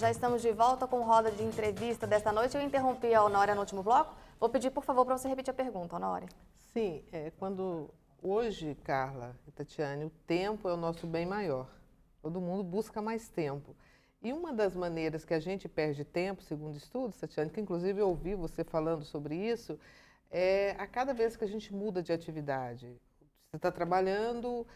nós já estamos de volta com roda de entrevista desta noite. Eu interrompi a Honória no último bloco. Vou pedir, por favor, para você repetir a pergunta, Honória. Sim, quando hoje, Carla e Tatiane, o tempo é o nosso bem maior. Todo mundo busca mais tempo. E uma das maneiras que a gente perde tempo, segundo estudos, Tatiane, que inclusive eu ouvi você falando sobre isso, é a cada vez que a gente muda de atividade. Você está trabalhando,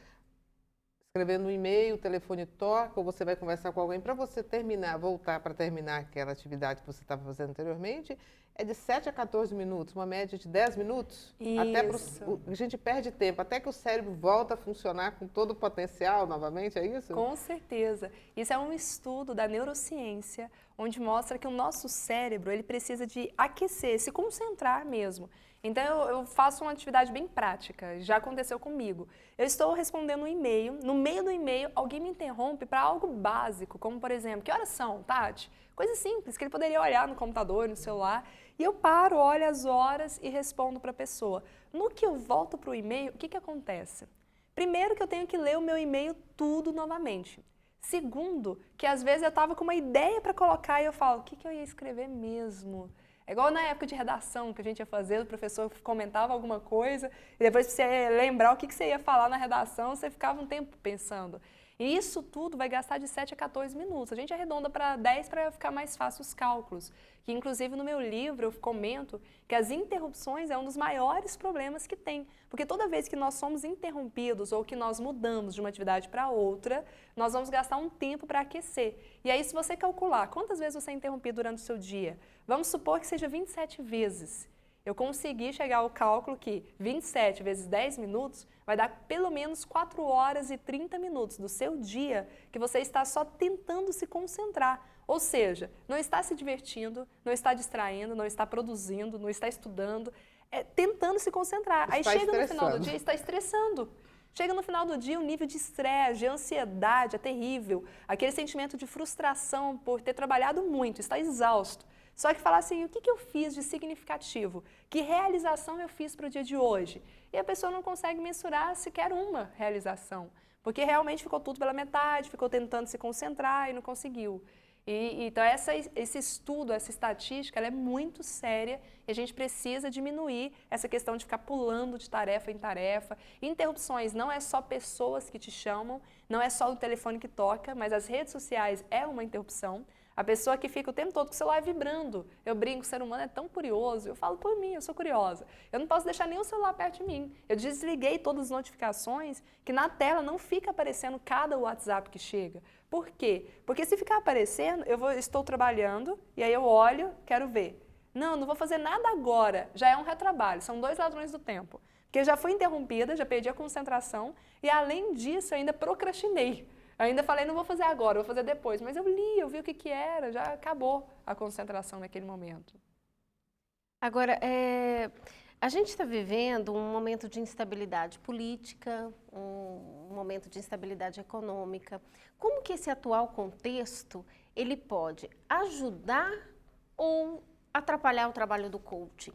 escrevendo um e-mail, o telefone toca, ou você vai conversar com alguém, para você terminar, voltar para terminar aquela atividade que você estava fazendo anteriormente, é de 7 a 14 minutos, uma média de 10 minutos. Isso. A gente perde tempo, até que o cérebro volta a funcionar com todo o potencial novamente, é isso? Com certeza. Isso é um estudo da neurociência, onde mostra que o nosso cérebro ele precisa de aquecer, se concentrar mesmo. Então, eu faço uma atividade bem prática, já aconteceu comigo. Eu estou respondendo um e-mail, no meio do e-mail, alguém me interrompe para algo básico, como, por exemplo, que horas são, Tati? Coisa simples, que ele poderia olhar no computador, no celular, e eu paro, olho as horas e respondo para a pessoa. No que eu volto para o e-mail, o que acontece? Primeiro que eu tenho que ler o meu e-mail tudo novamente. Segundo, que às vezes eu estava com uma ideia para colocar e eu falo, o que eu ia escrever mesmo? É igual na época de redação que a gente ia fazer, o professor comentava alguma coisa e depois pra você lembrar o que você ia falar na redação, você ficava um tempo pensando. E isso tudo vai gastar de 7 a 14 minutos. A gente arredonda para 10 para ficar mais fácil os cálculos. Que inclusive no meu livro eu comento que as interrupções é um dos maiores problemas que tem. Porque toda vez que nós somos interrompidos ou que nós mudamos de uma atividade para outra, nós vamos gastar um tempo para aquecer. E aí se você calcular quantas vezes você é interrompido durante o seu dia, vamos supor que seja 27 vezes. Eu consegui chegar ao cálculo que 27 vezes 10 minutos vai dar pelo menos 4 horas e 30 minutos do seu dia que você está só tentando se concentrar. Ou seja, não está se divertindo, não está distraindo, não está produzindo, não está estudando, tentando se concentrar. Aí chega no final do dia e está estressando. Chega no final do dia, o nível de estresse, de ansiedade é terrível. Aquele sentimento de frustração por ter trabalhado muito, está exausto. Só que falar assim, o que eu fiz de significativo? Que realização eu fiz para o dia de hoje? E a pessoa não consegue mensurar sequer uma realização, porque realmente ficou tudo pela metade, ficou tentando se concentrar e não conseguiu. Então esse estudo, essa estatística, ela é muito séria e a gente precisa diminuir essa questão de ficar pulando de tarefa em tarefa. Interrupções não é só pessoas que te chamam, não é só o telefone que toca, mas as redes sociais é uma interrupção. A pessoa que fica o tempo todo com o celular vibrando. Eu brinco, o ser humano é tão curioso. Eu falo por mim, eu sou curiosa. Eu não posso deixar nem o celular perto de mim. Eu desliguei todas as notificações, que na tela não fica aparecendo cada WhatsApp que chega. Por quê? Porque se ficar aparecendo, estou trabalhando, e aí eu olho, quero ver. Não vou fazer nada agora. Já é um retrabalho, são 2 ladrões do tempo. Porque eu já fui interrompida, já perdi a concentração, e além disso, eu ainda procrastinei. Eu ainda falei, não vou fazer agora, vou fazer depois. Mas eu vi o que era, já acabou a concentração naquele momento. Agora, a gente está vivendo um momento de instabilidade política, um momento de instabilidade econômica. Como que esse atual contexto, ele pode ajudar ou atrapalhar o trabalho do coaching?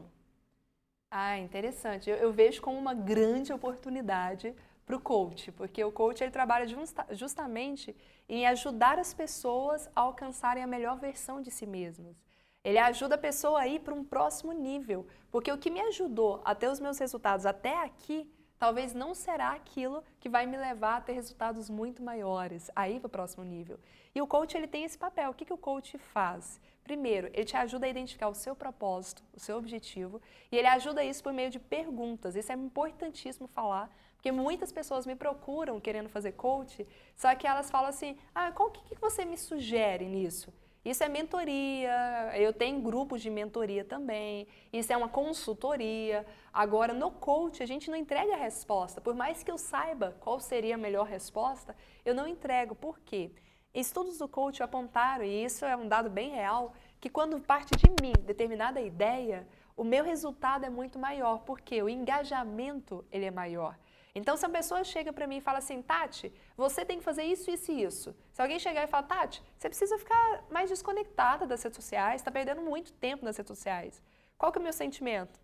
Interessante. Eu vejo como uma grande oportunidade para o coach, porque o coach ele trabalha justamente em ajudar as pessoas a alcançarem a melhor versão de si mesmas. Ele ajuda a pessoa a ir para um próximo nível, porque o que me ajudou a ter os meus resultados até aqui, talvez não será aquilo que vai me levar a ter resultados muito maiores, a ir para o próximo nível. E o coach ele tem esse papel. O que o coach faz? Primeiro, ele te ajuda a identificar o seu propósito, o seu objetivo, e ele ajuda isso por meio de perguntas. Isso é importantíssimo falar, porque muitas pessoas me procuram querendo fazer coach, só que elas falam assim, o que você me sugere nisso? Isso é mentoria, eu tenho grupos de mentoria também, isso é uma consultoria. Agora, no coach, a gente não entrega a resposta. Por mais que eu saiba qual seria a melhor resposta, eu não entrego. Por quê? Estudos do coach apontaram, e isso é um dado bem real, que quando parte de mim determinada ideia, o meu resultado é muito maior, porque o engajamento ele é maior. Então, se a pessoa chega para mim e fala assim, Tati, você tem que fazer isso, isso e isso. Se alguém chegar e falar, Tati, você precisa ficar mais desconectada das redes sociais, está perdendo muito tempo nas redes sociais. Qual que é o meu sentimento?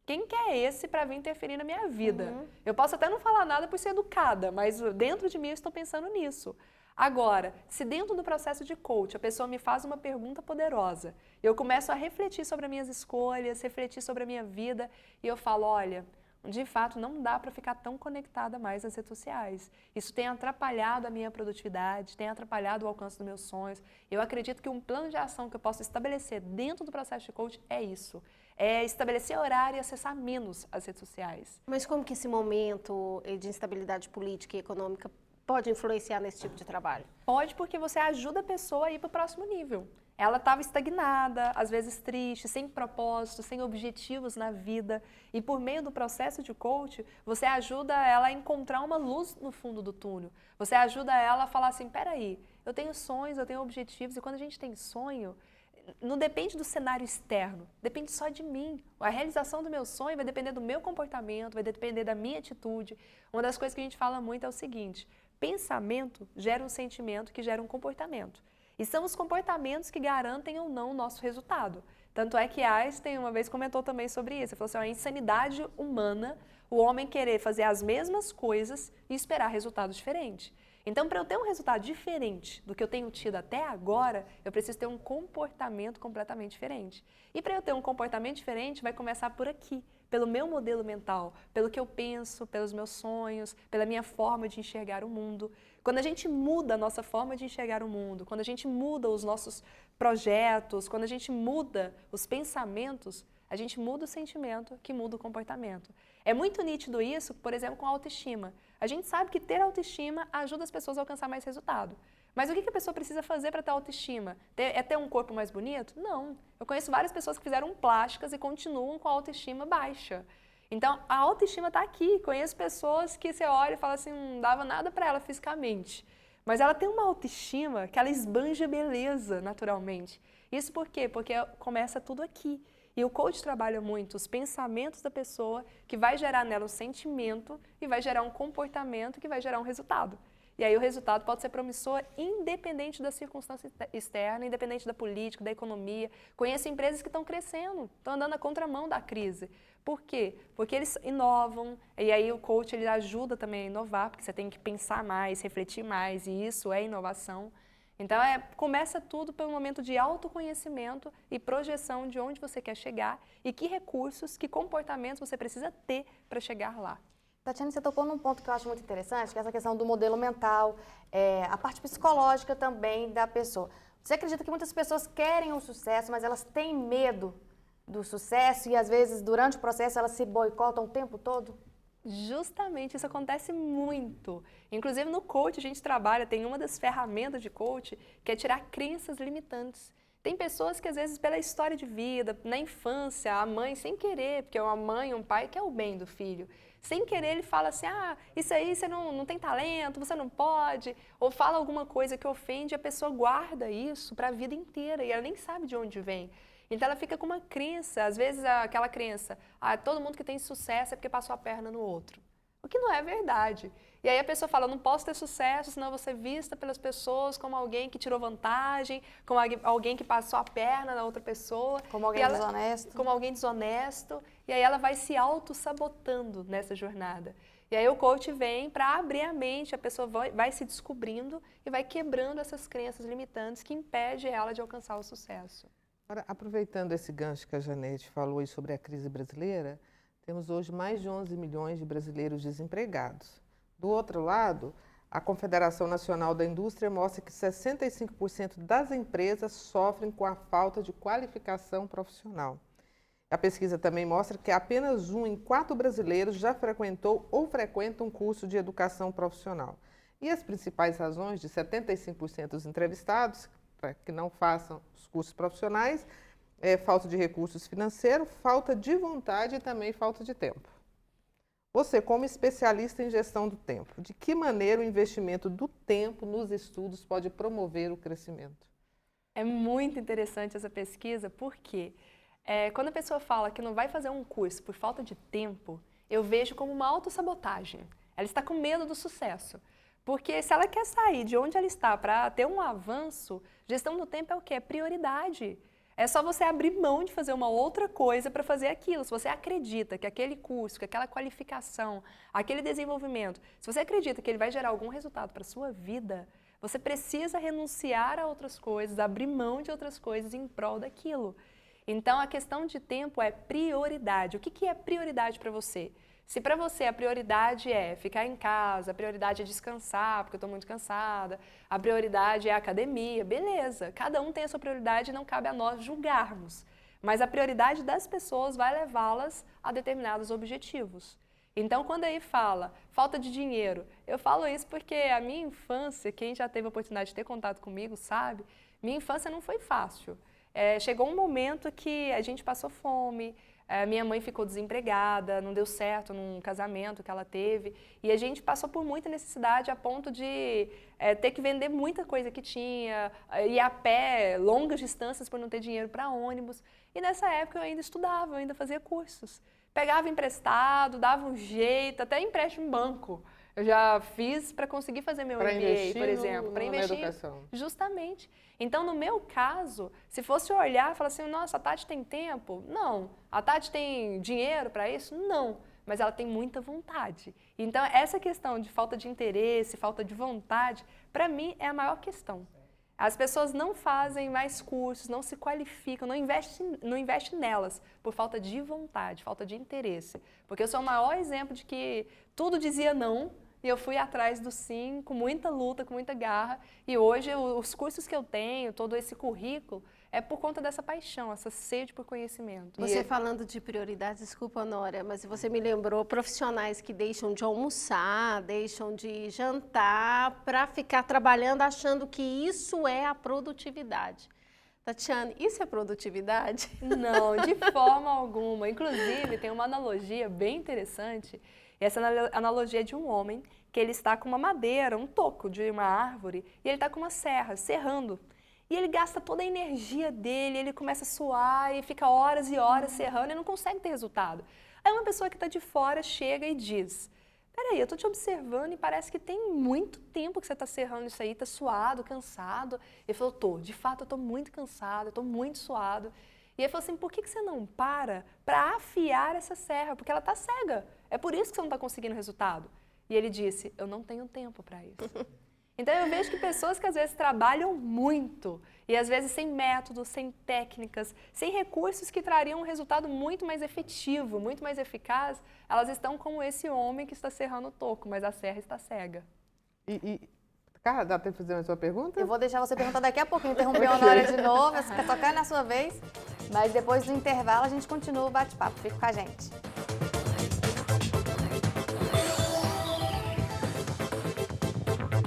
Quem que é esse para vir interferir na minha vida? Eu posso até não falar nada por ser educada, mas dentro de mim eu estou pensando nisso. Agora, se dentro do processo de coach a pessoa me faz uma pergunta poderosa, eu começo a refletir sobre as minhas escolhas, refletir sobre a minha vida e eu falo, olha, de fato não dá para ficar tão conectada mais nas redes sociais. Isso tem atrapalhado a minha produtividade, tem atrapalhado o alcance dos meus sonhos. Eu acredito que um plano de ação que eu posso estabelecer dentro do processo de coach é isso. É estabelecer horário e acessar menos as redes sociais. Mas como que esse momento de instabilidade política e econômica pode influenciar nesse tipo de trabalho? Pode, porque você ajuda a pessoa a ir para o próximo nível. Ela estava estagnada, às vezes triste, sem propósito, sem objetivos na vida. E por meio do processo de coach, você ajuda ela a encontrar uma luz no fundo do túnel. Você ajuda ela a falar assim, peraí, eu tenho sonhos, eu tenho objetivos. E quando a gente tem sonho, não depende do cenário externo, depende só de mim. A realização do meu sonho vai depender do meu comportamento, vai depender da minha atitude. Uma das coisas que a gente fala muito é o seguinte, pensamento gera um sentimento que gera um comportamento. E são os comportamentos que garantem ou não o nosso resultado. Tanto é que Einstein uma vez comentou também sobre isso. Ele falou assim, a insanidade humana, o homem querer fazer as mesmas coisas e esperar resultados diferentes. Então, para eu ter um resultado diferente do que eu tenho tido até agora, eu preciso ter um comportamento completamente diferente. E para eu ter um comportamento diferente, vai começar por aqui, pelo meu modelo mental, pelo que eu penso, pelos meus sonhos, pela minha forma de enxergar o mundo. Quando a gente muda a nossa forma de enxergar o mundo, quando a gente muda os nossos projetos, quando a gente muda os pensamentos, a gente muda o sentimento que muda o comportamento. É muito nítido isso, por exemplo, com a autoestima. A gente sabe que ter autoestima ajuda as pessoas a alcançar mais resultado. Mas o que a pessoa precisa fazer para ter autoestima? É ter um corpo mais bonito? Não. Eu conheço várias pessoas que fizeram plásticas e continuam com a autoestima baixa. Então, a autoestima está aqui. Conheço pessoas que você olha e fala assim, não dava nada para ela fisicamente. Mas ela tem uma autoestima que ela esbanja beleza naturalmente. Isso por quê? Porque começa tudo aqui. E o coach trabalha muito os pensamentos da pessoa, que vai gerar nela um sentimento e vai gerar um comportamento que vai gerar um resultado. E aí o resultado pode ser promissor independente da circunstância externa, independente da política, da economia. Conheço empresas que estão crescendo, estão andando na contramão da crise. Por quê? Porque eles inovam, e aí o coach ele ajuda também a inovar, porque você tem que pensar mais, refletir mais, e isso é inovação. Então, começa tudo pelo momento de autoconhecimento e projeção de onde você quer chegar e que recursos, que comportamentos você precisa ter para chegar lá. Tatiane, você tocou num ponto que eu acho muito interessante, que é essa questão do modelo mental, a parte psicológica também da pessoa. Você acredita que muitas pessoas querem o sucesso, mas elas têm medo do sucesso e, às vezes, durante o processo, elas se boicotam o tempo todo? Justamente, isso acontece muito. Inclusive no coach a gente trabalha, tem uma das ferramentas de coach que é tirar crenças limitantes. Tem pessoas que às vezes pela história de vida, na infância, a mãe sem querer, porque uma mãe, um pai quer o bem do filho, sem querer ele fala assim, isso aí você não tem talento, você não pode, ou fala alguma coisa que ofende e a pessoa guarda isso para a vida inteira e ela nem sabe de onde vem. Então ela fica com uma crença, às vezes aquela crença, todo mundo que tem sucesso é porque passou a perna no outro. O que não é verdade. E aí a pessoa fala, não posso ter sucesso, senão eu vou ser vista pelas pessoas como alguém que tirou vantagem, como alguém que passou a perna na outra pessoa. Como alguém desonesto. Como alguém desonesto. E aí ela vai se auto-sabotando nessa jornada. E aí o coach vem para abrir a mente, a pessoa vai se descobrindo e vai quebrando essas crenças limitantes que impedem ela de alcançar o sucesso. Agora, aproveitando esse gancho que a Janete falou aí sobre a crise brasileira, temos hoje mais de 11 milhões de brasileiros desempregados. Do outro lado, a Confederação Nacional da Indústria mostra que 65% das empresas sofrem com a falta de qualificação profissional. A pesquisa também mostra que apenas 1 em 4 brasileiros já frequentou ou frequenta um curso de educação profissional. E as principais razões de 75% dos entrevistados para que não façam os cursos profissionais falta de recursos financeiros, falta de vontade e também falta de tempo. Você, como especialista em gestão do tempo, de que maneira o investimento do tempo nos estudos pode promover o crescimento? É muito interessante essa pesquisa, porque quando a pessoa fala que não vai fazer um curso por falta de tempo, eu vejo como uma autossabotagem. Ela está com medo do sucesso. Porque se ela quer sair de onde ela está para ter um avanço, gestão do tempo é o quê? É prioridade. É só você abrir mão de fazer uma outra coisa para fazer aquilo. Se você acredita que aquele curso, que aquela qualificação, aquele desenvolvimento, se você acredita que ele vai gerar algum resultado para a sua vida, Você precisa renunciar a outras coisas, abrir mão de outras coisas em prol daquilo. Então, a questão de tempo é prioridade. O que é prioridade para você? Se para você a prioridade é ficar em casa, a prioridade é descansar, porque eu estou muito cansada, a prioridade é a academia, beleza. Cada um tem a sua prioridade e não cabe a nós julgarmos. Mas a prioridade das pessoas vai levá-las a determinados objetivos. Então, quando aí fala falta de dinheiro, eu falo isso porque a minha infância, quem já teve a oportunidade de ter contato comigo sabe, minha infância não foi fácil. Chegou um momento que a gente passou fome, minha mãe ficou desempregada, não deu certo num casamento que ela teve, e a gente passou por muita necessidade a ponto de ter que vender muita coisa que tinha, ir a pé longas distâncias por não ter dinheiro para ônibus. E nessa época eu ainda estudava, eu ainda fazia cursos. Pegava emprestado, dava um jeito, até empréstimo em banco. Eu já fiz para conseguir fazer meu MBA, por exemplo, para investir na educação. Justamente. Então, no meu caso, se fosse olhar e falar assim, nossa, a Tati tem tempo? Não. A Tati tem dinheiro para isso? Não. Mas ela tem muita vontade. Então, essa questão de falta de interesse, falta de vontade, para mim é a maior questão. As pessoas não fazem mais cursos, não se qualificam, não investem nelas por falta de vontade, falta de interesse. Porque eu sou o maior exemplo de que tudo dizia não e eu fui atrás do sim, com muita luta, com muita garra. E hoje os cursos que eu tenho, todo esse currículo, é por conta dessa paixão, essa sede por conhecimento. Você falando de prioridades, desculpa, Nora, mas você me lembrou profissionais que deixam de almoçar, deixam de jantar para ficar trabalhando achando que isso é a produtividade. Tatiane, isso é produtividade? Não, de forma alguma. Inclusive, tem uma analogia bem interessante. Essa analogia é de um homem que ele está com uma madeira, um toco de uma árvore, e ele está com uma serra, serrando. E ele gasta toda a energia dele, ele começa a suar e fica horas e horas serrando e não consegue ter resultado. Aí uma pessoa que está de fora chega e diz, peraí, eu estou te observando e parece que tem muito tempo que você está serrando isso aí, está suado, cansado. Ele falou, de fato eu estou muito cansado, eu estou muito suado. E ele falou assim, por que você não para afiar essa serra? Porque ela está cega, é por isso que você não está conseguindo resultado. E ele disse, eu não tenho tempo para isso. Então eu vejo que pessoas que às vezes trabalham muito e às vezes sem métodos, sem técnicas, sem recursos que trariam um resultado muito mais efetivo, muito mais eficaz, elas estão como esse homem que está serrando o toco, mas a serra está cega. Cara, dá tempo de fazer mais uma pergunta? Eu vou deixar você perguntar daqui a pouquinho, interromper a Honória de novo, só cai na sua vez, mas depois do intervalo a gente continua o bate-papo. Fica com a gente.